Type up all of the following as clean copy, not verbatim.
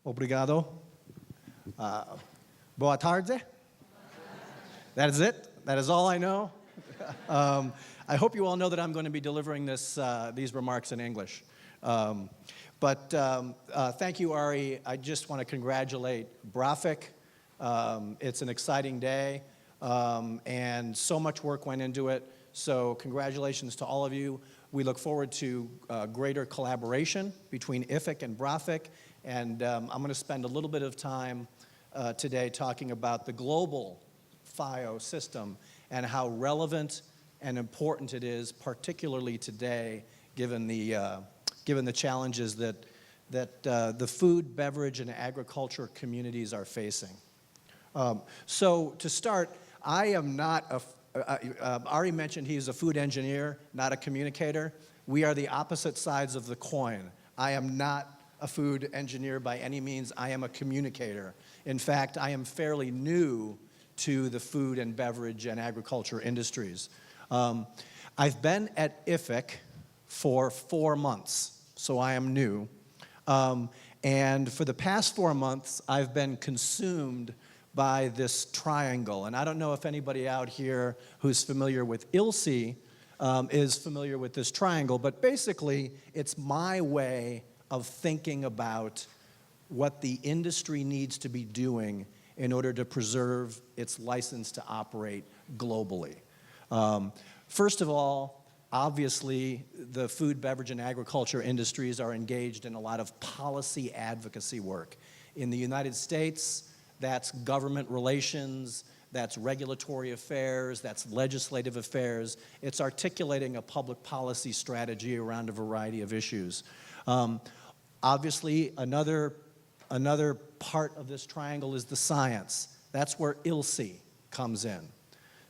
Obrigado. Boa tarde. That is it. That is all I know. I hope you all know that I'm going to be delivering these remarks in English. Thank you, Ari. I just want to congratulate BRAFIC. It's an exciting day, and so much work went into it. So congratulations to all of you. We look forward to greater collaboration between IFIC and BRAFIC, and I'm going to spend a little bit of time today talking about the global FIO system and how relevant and important it is, particularly today, given the challenges that the food, beverage, and agriculture communities are facing. So to start, I am not Ari mentioned he's a food engineer, not a communicator. We are the opposite sides of the coin. I am not a food engineer by any means. I am a communicator. In fact, I am fairly new to the food and beverage and agriculture industries. I've been at IFIC for 4 months, so I am new. And for the past 4 months, I've been consumed by this triangle. And I don't know if anybody out here who's familiar with ILSI is familiar with this triangle, but basically it's my way of thinking about what the industry needs to be doing in order to preserve its license to operate globally. First of all, obviously, the food, beverage, and agriculture industries are engaged in a lot of policy advocacy work. In the United States, that's government relations, that's regulatory affairs, that's legislative affairs. It's articulating a public policy strategy around a variety of issues. Obviously, another part of this triangle is the science. That's where ILSI comes in.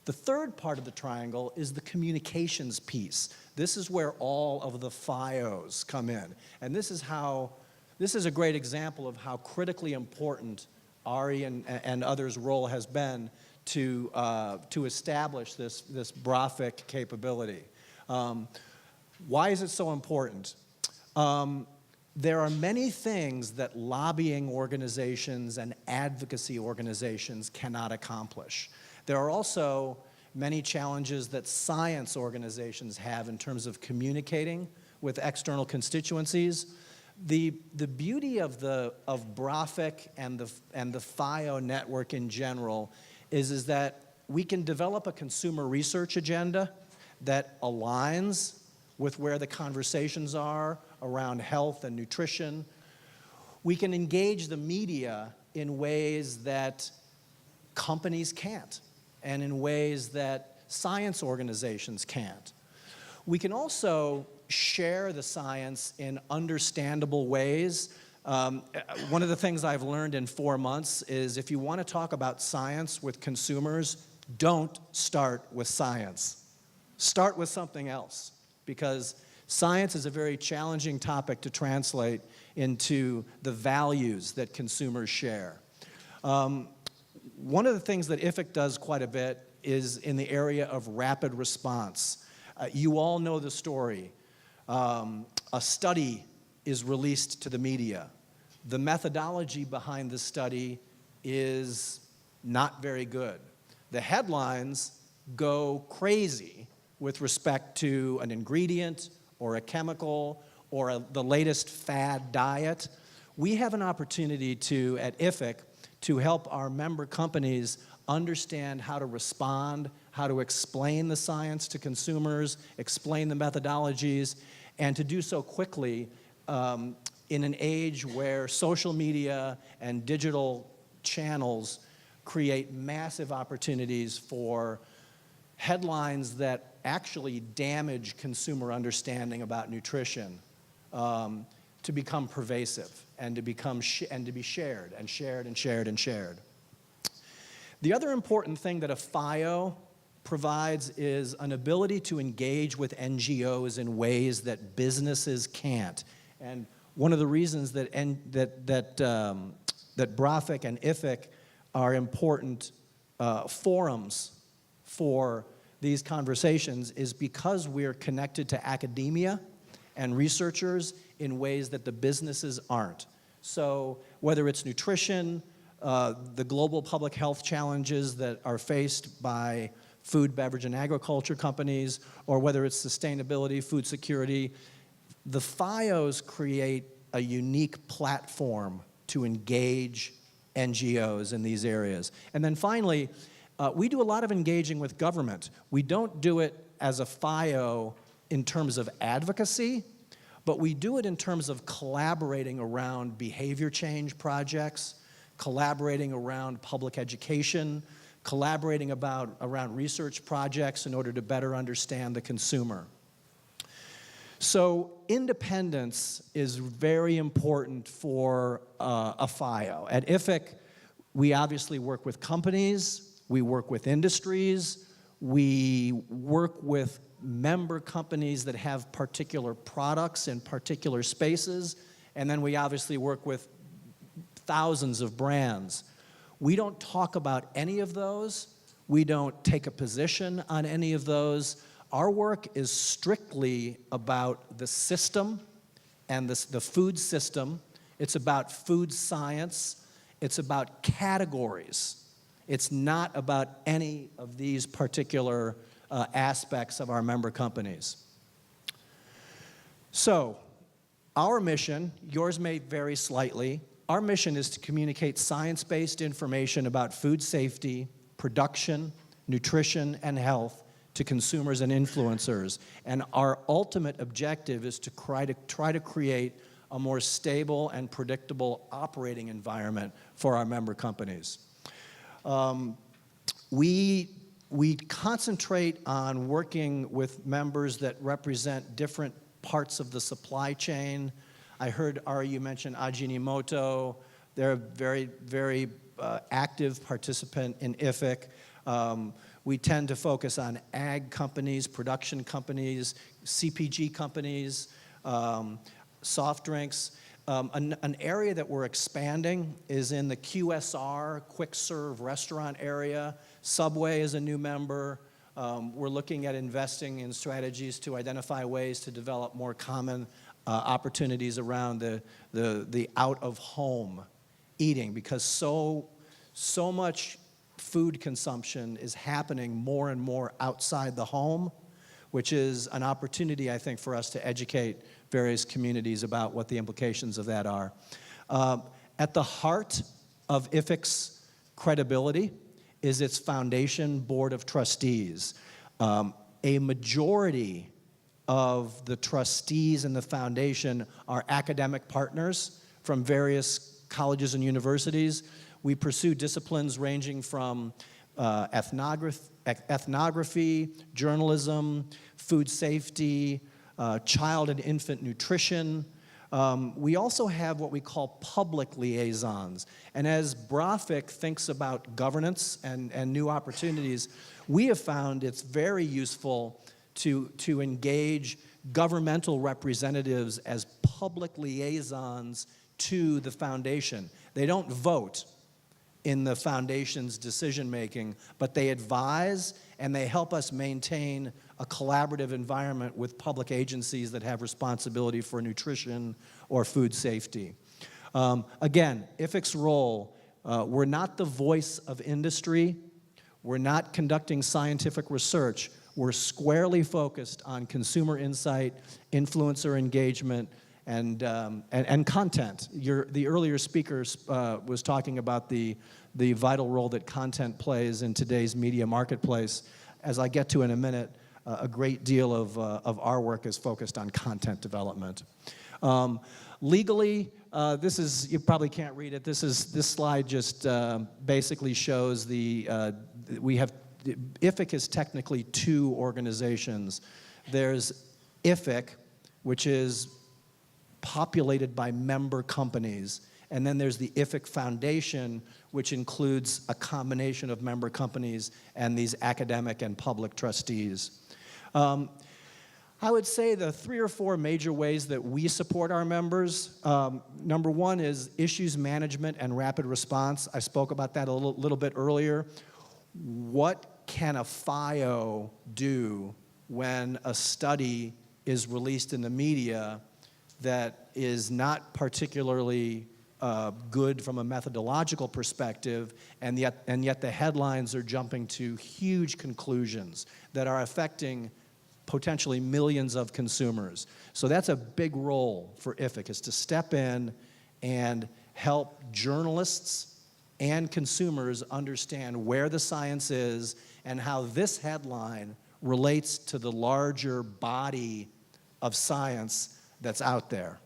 The third part of the triangle is the communications piece. This is where all of the FIOs come in. And this is a great example of how critically important Ari and others' role has been to establish this BRAFIC capability. Why is it so important? There are many things that lobbying organizations and advocacy organizations cannot accomplish. There are also many challenges that science organizations have in terms of communicating with external constituencies. The beauty of BRAFIC and the FIO network in general is that we can develop a consumer research agenda that aligns with where the conversations are around health and nutrition. We can engage the media in ways that companies can't, and in ways that science organizations can't. We can also share the science in understandable ways. One of the things I've learned in 4 months is if you want to talk about science with consumers, don't start with science. Start with something else, because science is a very challenging topic to translate into the values that consumers share. One of the things that IFIC does quite a bit is in the area of rapid response. You all know the story. A study is released to the media. The methodology behind the study is not very good. The headlines go crazy with respect to an ingredient or a chemical or the latest fad diet. We have an opportunity at IFIC to help our member companies understand how to respond, how to explain the science to consumers, explain the methodologies, and to do so quickly in an age where social media and digital channels create massive opportunities for headlines that actually damage consumer understanding about nutrition to become pervasive and to be shared and shared and shared and shared. The other important thing that a FIO provides is an ability to engage with NGOs in ways that businesses can't. And one of the reasons that BRAFIC and IFIC are important forums for these conversations is because we're connected to academia and researchers in ways that the businesses aren't. So whether it's nutrition, the global public health challenges that are faced by food, beverage, and agriculture companies, or whether it's sustainability, food security, the FIOs create a unique platform to engage NGOs in these areas. And then finally, we do a lot of engaging with government. We don't do it as a FIO in terms of advocacy, but we do it in terms of collaborating around behavior change projects, collaborating around public education, collaborating around research projects in order to better understand the consumer. So independence is very important for a FIO. At IFIC, we obviously work with companies, we work with industries, we work with member companies that have particular products in particular spaces, and then we obviously work with thousands of brands. We don't talk about any of those. We don't take a position on any of those. Our work is strictly about the system and the food system. It's about food science. It's about categories. It's not about any of these particular aspects of our member companies. So, our mission, yours may vary slightly, our mission is to communicate science-based information about food safety, production, nutrition, and health to consumers and influencers. And our ultimate objective is to try to create a more stable and predictable operating environment for our member companies. We concentrate on working with members that represent different parts of the supply chain. I heard you mention Ajinomoto. They're a very, very active participant in IFIC. We tend to focus on ag companies, production companies, CPG companies, soft drinks. An area that we're expanding is in the QSR, quick serve restaurant area. Subway is a new member. We're looking at investing in strategies to identify ways to develop more common opportunities around the out-of-home eating, because so much food consumption is happening more and more outside the home, which is an opportunity, I think, for us to educate various communities about what the implications of that are. At the heart of IFIC's credibility is its foundation board of trustees. A majority of the trustees in the foundation are academic partners from various colleges and universities. We pursue disciplines ranging from ethnography, journalism, food safety, child and infant nutrition. We also have what we call public liaisons. And as BRAFIC thinks about governance and new opportunities, we have found it's very useful to engage governmental representatives as public liaisons to the foundation. They don't vote in the foundation's decision-making, but they advise and they help us maintain a collaborative environment with public agencies that have responsibility for nutrition or food safety. Again, IFIC's role, we're not the voice of industry. We're not conducting scientific research. We're squarely focused on consumer insight, influencer engagement, and content. The earlier speaker was talking about the vital role that content plays in today's media marketplace. As I get to in a minute, a great deal of our work is focused on content development. Legally, this is, you probably can't read it. This slide just basically shows IFIC is technically two organizations. There's IFIC, which is populated by member companies, and then there's the IFIC Foundation, which includes a combination of member companies and these academic and public trustees. I would say the 3 or 4 major ways that we support our members. Number one is issues management and rapid response. I spoke about that a little bit earlier. What can a FIO do when a study is released in the media that is not particularly good from a methodological perspective, and yet the headlines are jumping to huge conclusions that are affecting potentially millions of consumers. So that's a big role for IFIC, is to step in and help journalists and consumers understand where the science is and how this headline relates to the larger body of science that's out there.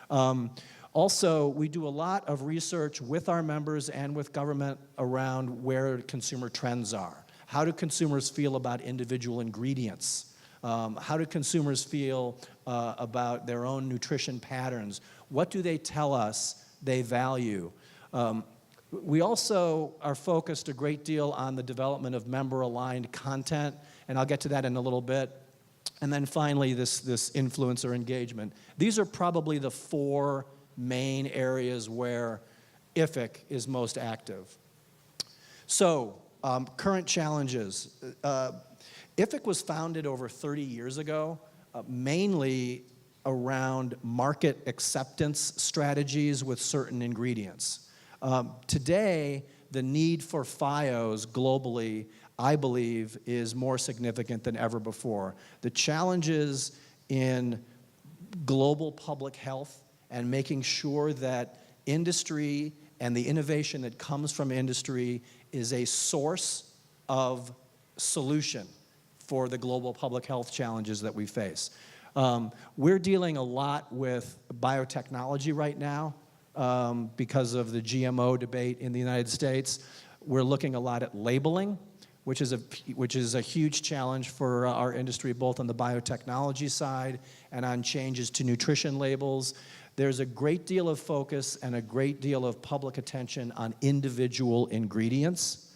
Also, we do a lot of research with our members and with government around where consumer trends are. How do consumers feel about individual ingredients? How do consumers feel about their own nutrition patterns? What do they tell us they value? We also are focused a great deal on the development of member-aligned content, and I'll get to that in a little bit. And then finally, this influencer engagement. These are probably the 4 main areas where IFIC is most active. So, current challenges. IFIC was founded over 30 years ago, mainly around market acceptance strategies with certain ingredients. Today, the need for FIOs globally, I believe, is more significant than ever before. The challenges in global public health and making sure that industry and the innovation that comes from industry is a source of solution for the global public health challenges that we face. We're dealing a lot with biotechnology right now because of the GMO debate in the United States. We're looking a lot at labeling, which is a huge challenge for our industry, both on the biotechnology side and on changes to nutrition labels. There's a great deal of focus and a great deal of public attention on individual ingredients.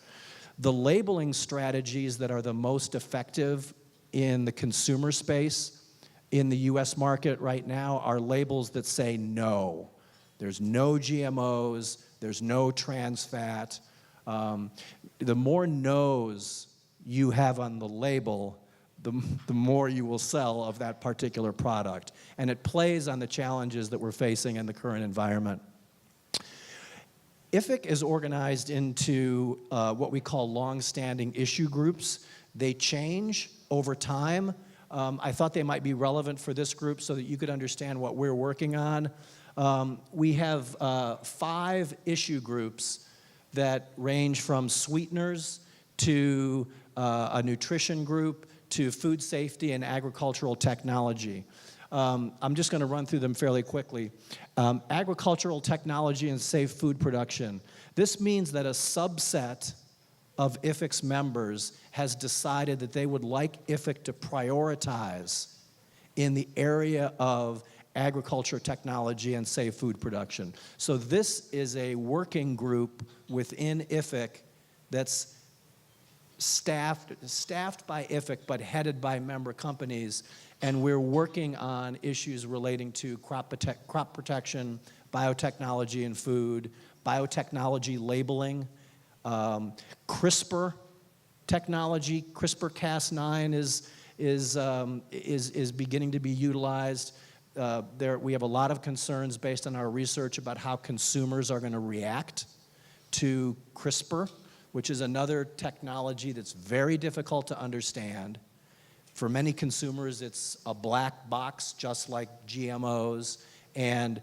The labeling strategies that are the most effective in the consumer space in the US market right now are labels that say no. There's no GMOs, there's no trans fat. The more no's you have on the label, the more you will sell of that particular product. And it plays on the challenges that we're facing in the current environment. IFIC is organized into what we call long-standing issue groups. They change over time. I thought they might be relevant for this group so that you could understand what we're working on. We have 5 issue groups that range from sweeteners to a nutrition group to food safety and agricultural technology. I'm just going to run through them fairly quickly. Agricultural technology and safe food production. This means that a subset of IFIC's members has decided that they would like IFIC to prioritize in the area of agriculture technology and safe food production. So this is a working group within IFIC that's staffed by IFIC but headed by member companies, and we're working on issues relating to crop protection, biotechnology and food, biotechnology labeling, CRISPR technology. CRISPR-Cas9 is beginning to be utilized. We have a lot of concerns based on our research about how consumers are going to react to CRISPR, which is another technology that's very difficult to understand. For many consumers, it's a black box, just like GMOs, and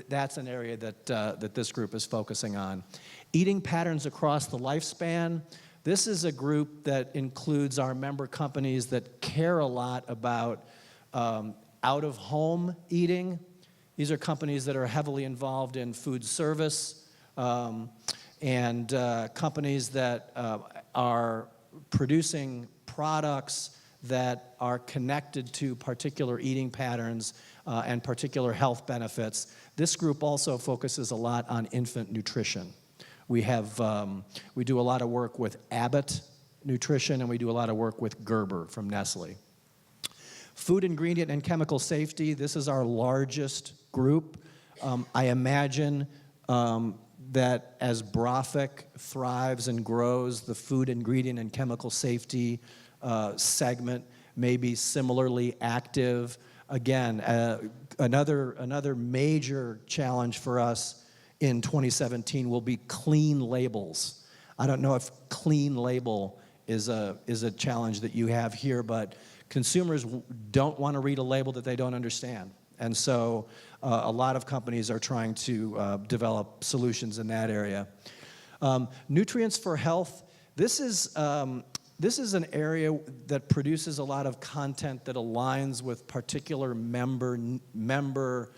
that's an area that this group is focusing on. Eating patterns across the lifespan. This is a group that includes our member companies that care a lot about out-of-home eating. These are companies that are heavily involved in food service and companies that are producing products that are connected to particular eating patterns and particular health benefits. This group also focuses a lot on infant nutrition. We do a lot of work with Abbott Nutrition, and we do a lot of work with Gerber from Nestle. Food ingredient and chemical safety, this is our largest group. I imagine that as BRAFIC thrives and grows, the food ingredient and chemical safety segment may be similarly active. Again, another major challenge for us in 2017 will be clean labels. I don't know if clean label is a challenge that you have here, but consumers don't want to read a label that they don't understand. And so a lot of companies are trying to develop solutions in that area. Nutrients for health. This is an area that produces a lot of content that aligns with particular member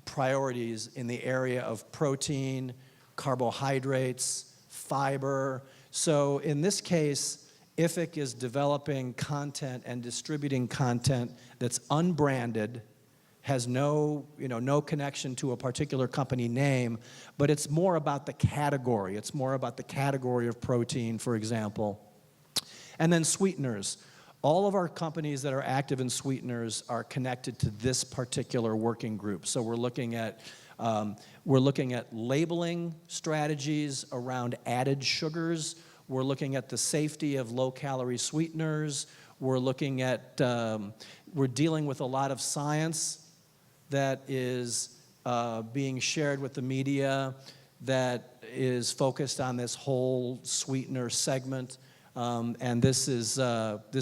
priorities in the area of protein, carbohydrates, fiber. So in this case, IFIC is developing content and distributing content that's unbranded, has no connection to a particular company name, but it's more about the category. It's more about the category of protein, for example. And then sweeteners. All of our companies that are active in sweeteners are connected to this particular working group. So we're looking at labeling strategies around added sugars. We're looking at the safety of low-calorie sweeteners. We're looking at, we're dealing with a lot of science that is being shared with the media that is focused on this whole sweetener segment. And this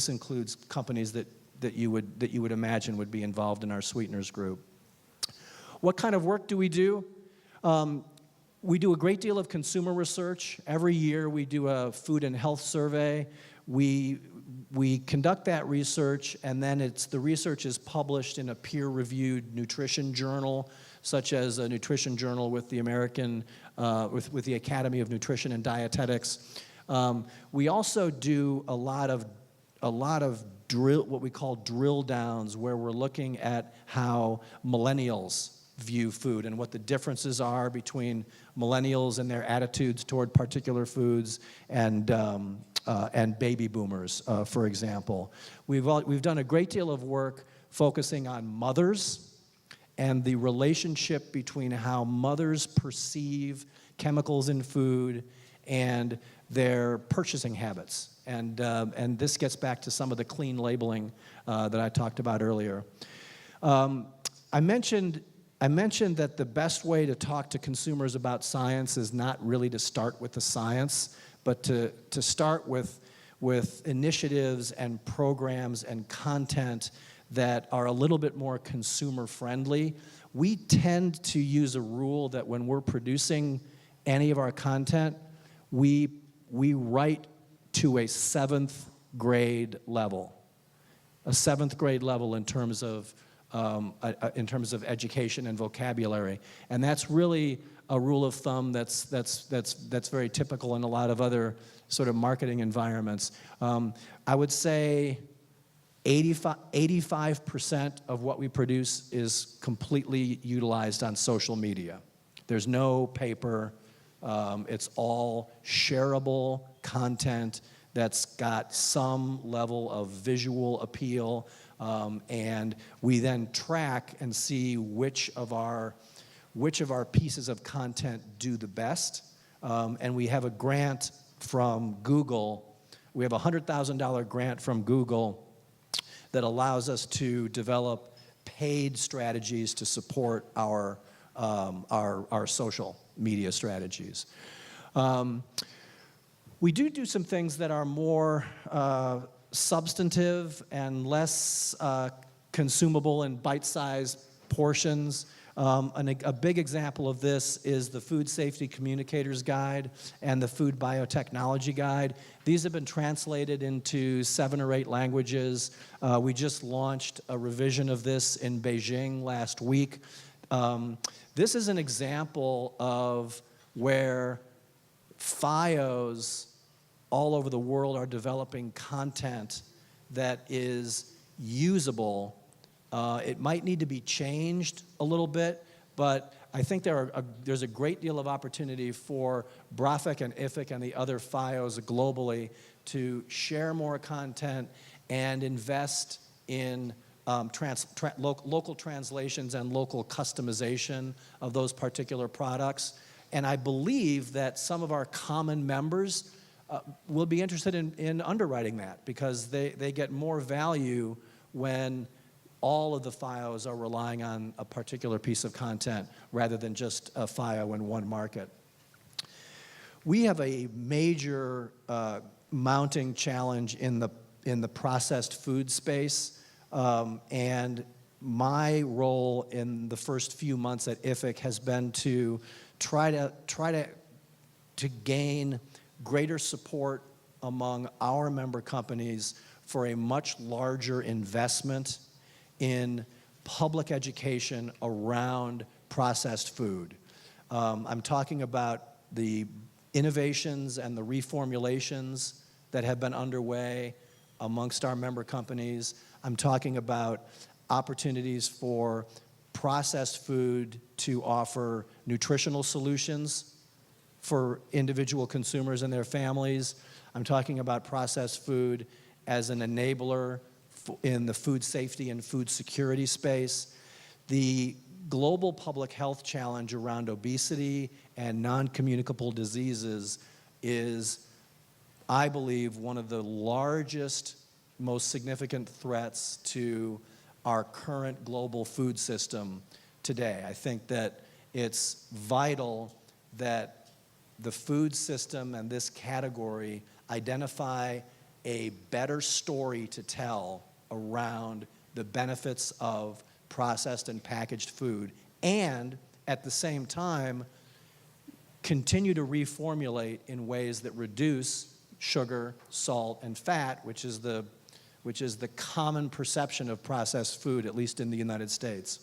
includes companies that you would imagine would be involved in our sweeteners group. What kind of work do we do? We do a great deal of consumer research. Every year we do a food and health survey. We conduct that research, and then the research is published in a peer-reviewed nutrition journal, such as a nutrition journal with the with the Academy of Nutrition and Dietetics. We also do a lot of what we call drill downs, where we're looking at how millennials view food and what the differences are between millennials and their attitudes toward particular foods and baby boomers, for example. We've done a great deal of work focusing on mothers and the relationship between how mothers perceive chemicals in food and their purchasing habits. And this gets back to some of the clean labeling that I talked about earlier. I mentioned that the best way to talk to consumers about science is not really to start with the science, but to start with initiatives and programs and content that are a little bit more consumer friendly. We tend to use a rule that when we're producing any of our content, we write to a 7th grade level. A 7th grade level in terms of education and vocabulary, and that's really a rule of thumb that's very typical in a lot of other sort of marketing environments. I would say 85% of what we produce is completely utilized on social media. There's no paper. It's all shareable content that's got some level of visual appeal. And we then track and see which of our pieces of content do the best. And we have a grant from Google. We have a $100,000 grant from Google that allows us to develop paid strategies to support our social media strategies. We do some things that are more substantive and less consumable in bite-sized portions. A big example of this is the Food Safety Communicators Guide and the Food Biotechnology Guide. These have been translated into 7 or 8 languages. We just launched a revision of this in Beijing last week. This is an example of where FIOs all over the world are developing content that is usable. It might need to be changed a little bit, but I think there's a great deal of opportunity for BRAFIC and IFIC and the other FIOs globally to share more content and invest in local translations and local customization of those particular products. And I believe that some of our common members will be interested in underwriting that, because they get more value when all of the FIOs are relying on a particular piece of content rather than just a FIO in one market. We have a major mounting challenge in the processed food space, and my role in the first few months at IFIC has been to try to gain greater support among our member companies for a much larger investment in public education around processed food. I'm talking about the innovations and the reformulations that have been underway amongst our member companies. I'm talking about opportunities for processed food to offer nutritional solutions for individual consumers and their families. I'm talking about processed food as an enabler in the food safety and food security space. The global public health challenge around obesity and non-communicable diseases is, I believe, one of the largest, most significant threats to our current global food system today. I think that it's vital that the food system and this category identify a better story to tell around the benefits of processed and packaged food, and at the same time continue to reformulate in ways that reduce sugar, salt, and fat, which is the common perception of processed food, at least in the United States.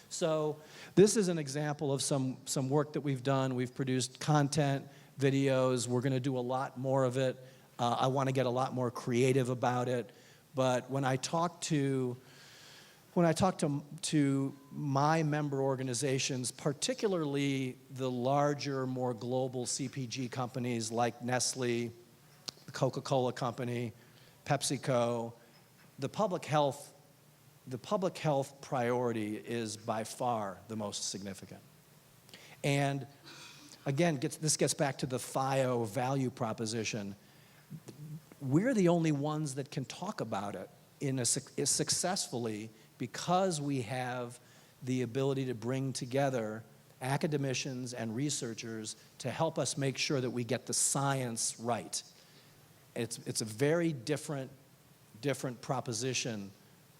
So this is an example of some work that we've done. We've produced content, videos. We're going to do a lot more of it. I want to get a lot more creative about it. But when I talk to my member organizations, particularly the larger, more global CPG companies like Nestle, the Coca-Cola Company, PepsiCo, the public health priority is by far the most significant. And again, this gets back to the FIO value proposition. We're the only ones that can talk about it successfully because we have the ability to bring together academicians and researchers to help us make sure that we get the science right. It's a very different proposition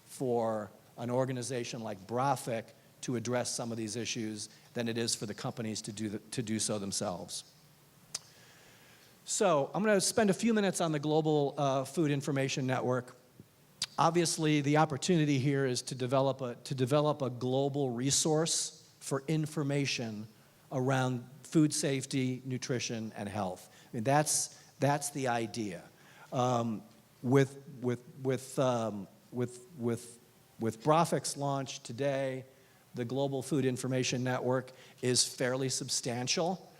for an organization like BRAFIC to address some of these issues than it is for the companies to do so themselves. So I'm going to spend a few minutes on the Global Food Information Network. Obviously, the opportunity here is to develop a global resource for information around food safety, nutrition, and health. I mean, that's the idea. With BRAFIC's launch today, the Global Food Information Network is fairly substantial.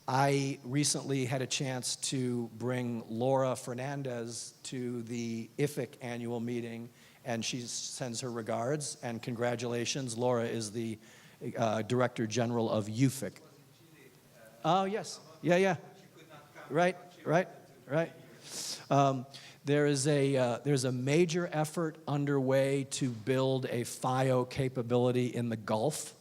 I recently had a chance to bring Laura Fernandez to the IFIC annual meeting, and she sends her regards and congratulations. Laura is the Director General of IFIC. Oh, yes. Yeah. Right. There's a major effort underway to build a FIO capability in the Gulf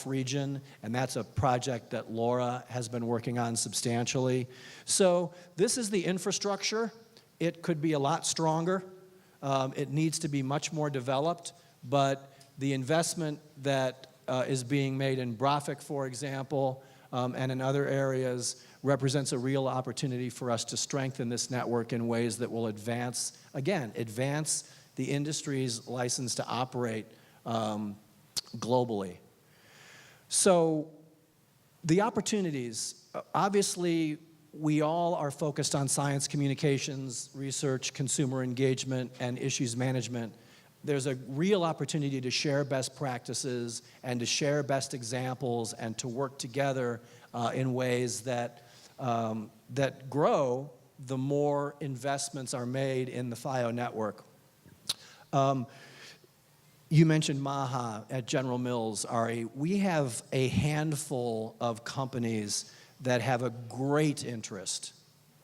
region, and that's a project that Laura has been working on substantially. So this is the infrastructure. It could be a lot stronger. It needs to be much more developed, but the investment that is being made in BRAFIC, for example, and in other areas represents a real opportunity for us to strengthen this network in ways that will advance the industry's license to operate globally. So the opportunities, obviously we all are focused on science communications, research, consumer engagement, and issues management. There's a real opportunity to share best practices and to share best examples and to work together in ways that grow the more investments are made in the FIO network. You mentioned MAHA at General Mills, Ari. We have a handful of companies that have a great interest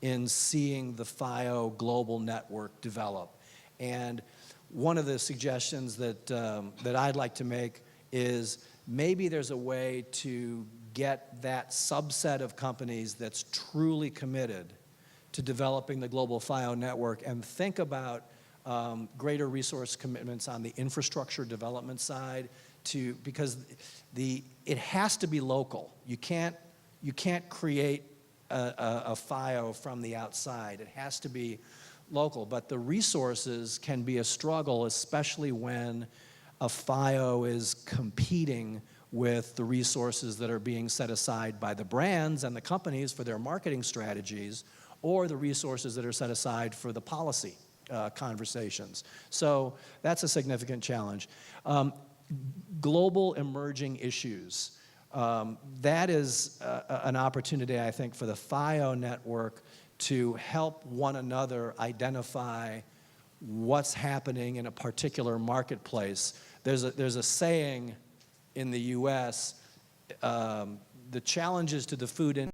in seeing the FIO global network develop. And one of the suggestions that, that I'd like to make is maybe there's a way to get that subset of companies that's truly committed to developing the global FIO network and think about greater resource commitments on the infrastructure development side because it has to be local. You can't create a FIO from the outside. It has to be local, but the resources can be a struggle, especially when a FIO is competing with the resources that are being set aside by the brands and the companies for their marketing strategies, or the resources that are set aside for the policy conversations. So that's a significant challenge. Global emerging issues. That is an opportunity, I think, for the FIO network to help one another identify what's happening in a particular marketplace. There's a saying in the US, the challenges to the food industry